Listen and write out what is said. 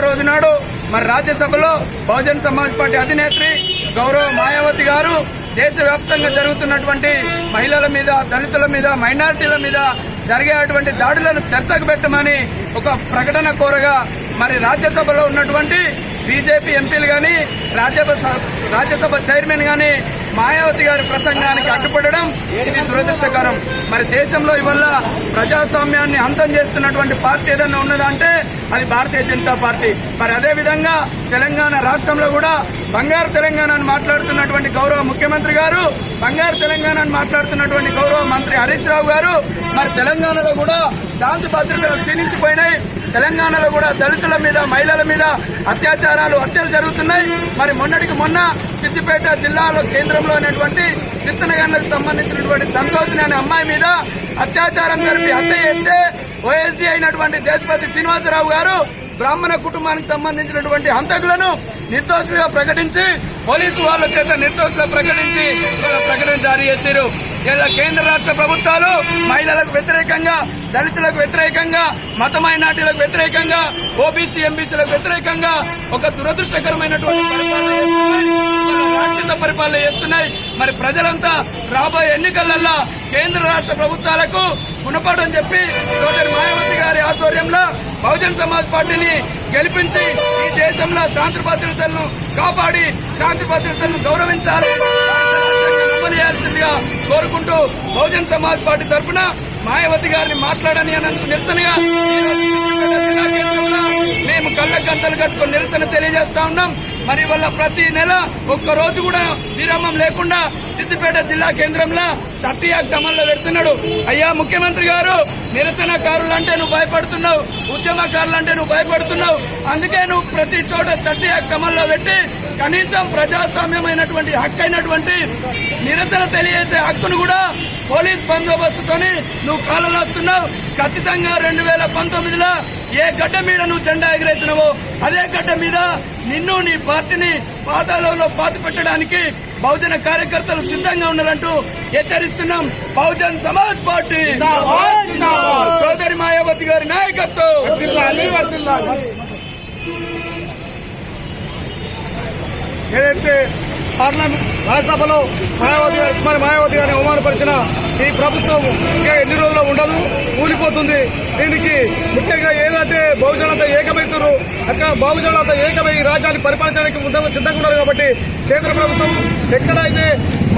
రోజు నాడు మరి రాజ్యసభలో బహుజన్ సమాజ్ పార్టీ అధినేత్రి గౌరవ మాయావతి గారు దేశవ్యాప్తంగా జరుగుతున్నటువంటి మహిళల మీద, దళితుల మీద, మైనారిటీల మీద జరిగేటువంటి దాడులను చర్చకు పెట్టమని ఒక ప్రకటన కోరగా మరి రాజ్యసభలో ఉన్నటువంటి బీజేపీ ఎంపీలు గాని, రాజ్యసభ చైర్మన్ గాని మాయావతి గారి ప్రసంగానికి అడ్డుపడడం ఇది దురదృష్టకరం. మరి దేశంలో ఇవల్ల ప్రజాస్వామ్యాన్ని అంతం చేస్తున్నటువంటి పార్టీ ఏదన్నా ఉన్నదంటే అది భారతీయ జనతా పార్టీ. మరి అదేవిధంగా తెలంగాణ రాష్ట్రంలో కూడా బంగారు తెలంగాణ అని మాట్లాడుతున్నటువంటి గౌరవ ముఖ్యమంత్రి గారు, బంగారు తెలంగాణ అని మాట్లాడుతున్నటువంటి గౌరవ మంత్రి హరీష్ రావు గారు మరి తెలంగాణలో కూడా శాంతి భద్రతలు క్షీణించిపోయినాయి. తెలంగాణలో కూడా దళితుల మీద, మహిళల మీద హత్యలు జరుగుతున్నాయి. మరి మొన్నటికి మొన్న సిద్దిపేట జిల్లాలో కేంద్రంలో ఉన్నటువంటి చిత్తనగర్లకు సంబంధించినటువంటి సంతోషిని అనే అమ్మాయి మీద అత్యాచారం జరిపి హత్య చేస్తే ఓఎస్డీ అయినటువంటి దేశపతి శ్రీనివాసరావు గారు బ్రాహ్మణ కుటుంబానికి సంబంధించినటువంటి హంతకులను నిర్దోషులుగా ప్రకటించి పోలీసు వాళ్ల చేత నిర్దోషులుగా ప్రకటించి ప్రకటన జారీ చేశారు. కేంద్ర రాష్ట్ర ప్రభుత్వాలు మహిళలకు వ్యతిరేకంగా, దళితులకు వ్యతిరేకంగా, మత మైనార్టీలకు వ్యతిరేకంగా, ఓబీసీ ఎంబీసీలకు వ్యతిరేకంగా ఒక దురదృష్టకరమైనటువంటి రాక్షస పరిపాలన చేస్తున్నాయి. మరి ప్రజలంతా రాబోయే ఎన్నికలలో కేంద్ర రాష్ట్ర ప్రభుత్వాలకు గుణపాఠం చెప్పి సోదరి మాయావతి గారి ఆధ్వర్యంలో బహుజన్ సమాజ్ పార్టీని గెలిపించి ఈ దేశంలో శాంతి భద్రతలను కాపాడి శాంతి భద్రతలను గౌరవించాలి చేయాల్సిందిగా కోరుకుంటూ బహుజన్ సమాజ్ పార్టీ తరఫున మాయావతి గారిని మాట్లాడని అన్నందుకు నిరసనగా మేము కళ్ళ గంటలు కట్టుకుని నిరసన తెలియజేస్తా ఉన్నాం. మరి వల్ల ప్రతి నెల ఒక్కరోజు కూడా విరామం లేకుండా సిద్దిపేట జిల్లా కేంద్రంలో 30 యాక్ట్ అమల్లో పెడుతున్నాడు. అయ్యా ముఖ్యమంత్రి గారు, నిరసనకారులంటే నువ్వు భయపడుతున్నావు, ఉద్యమకారులంటే నువ్వు భయపడుతున్నావు. అందుకే నువ్వు ప్రతి చోట 30 యాక్ట్ అమల్లో పెట్టి కనీసం ప్రజాస్వామ్యమైనటువంటి హక్కు అయినటువంటి నిరసన తెలియజేసే హక్కును కూడా పోలీస్ బందోబస్తుతోని నువ్వు కాలరాస్తున్నావు. ఖచ్చితంగా 2019లో ఏ గడ్డ మీద నువ్వు జెండా ఎగరేసినవో అదే గడ్డ మీద నిన్ను, నీ పార్టీని పాతాళంలో పాతి పెట్టడానికి బహుజన కార్యకర్తలు సిద్ధంగా ఉన్నారంటూ హెచ్చరిస్తున్నాం. బహుజన్ సమాజ్ పార్టీ సోదరి మాయావతి గారి నాయకత్వం. ఏదైతే పార్లమెంట్ రాజ్యసభలో మాయావతి గారిని అవమానపరిచిన ఈ ప్రభుత్వం ఇంకా ఎన్ని రోజుల్లో ఉండదు, కూలిపోతుంది. దీనికి ముఖ్యంగా ఏదంటే బహుజనులంతా ఏకమవుతున్నారు. అక్కడ బహుజనులంతా ఏకమై రాజ్యాన్ని పరిపాలించడానికి సిద్ధంగా ఉన్నారు. కాబట్టి కేంద్ర ప్రభుత్వం ఎక్కడైతే